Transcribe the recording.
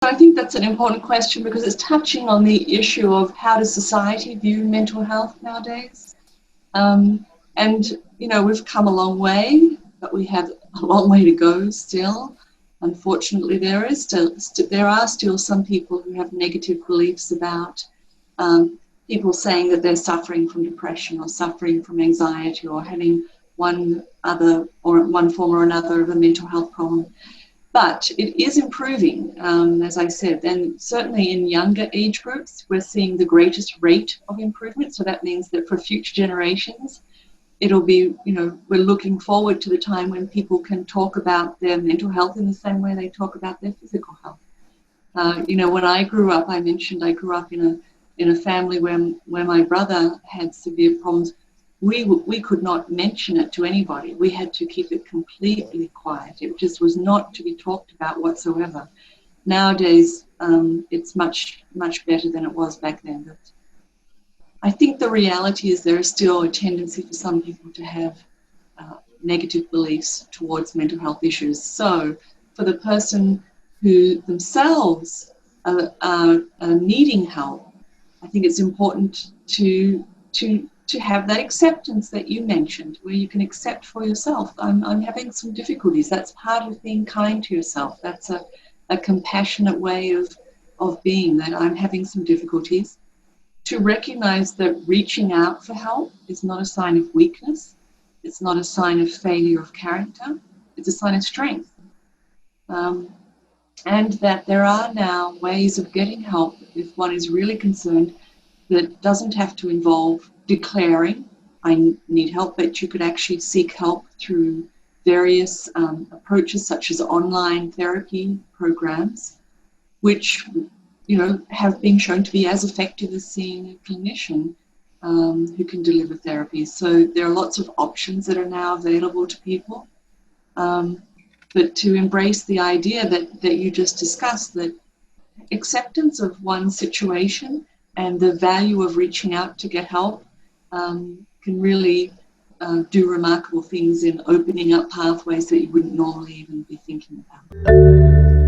I think that's an important question because it's touching on the issue of how does society view mental health nowadays. And, you know, we've come a long way, but we have a long way to go still. Unfortunately, there are still some people who have negative beliefs about people saying that they're suffering from depression or suffering from anxiety or having one form or another of a mental health problem. But it is improving, as I said, and certainly in younger age groups, we're seeing the greatest rate of improvement. So that means that for future generations, it'll be, you know, we're looking forward to the time when people can talk about their mental health in the same way they talk about their physical health. You know, when I grew up, I mentioned I grew up in a family where my brother had severe problems. We could not mention it to anybody. We had to keep it completely quiet. It just was not to be talked about whatsoever. Nowadays, it's much, much better than it was back then. But I think the reality is there is still a tendency for some people to have negative beliefs towards mental health issues. So for the person who themselves are needing help, I think it's important to have that acceptance that you mentioned, where you can accept for yourself, I'm having some difficulties. That's part of being kind to yourself. That's a compassionate way of being, that I'm having some difficulties. To recognize that reaching out for help is not a sign of weakness. It's not a sign of failure of character. It's a sign of strength. And that there are now ways of getting help if one is really concerned that doesn't have to involve declaring, I need help, but you could actually seek help through various approaches such as online therapy programs, which, you know, have been shown to be as effective as seeing a clinician who can deliver therapy. So there are lots of options that are now available to people. But to embrace the idea that you just discussed, that acceptance of one's situation and the value of reaching out to get help can really do remarkable things in opening up pathways that you wouldn't normally even be thinking about.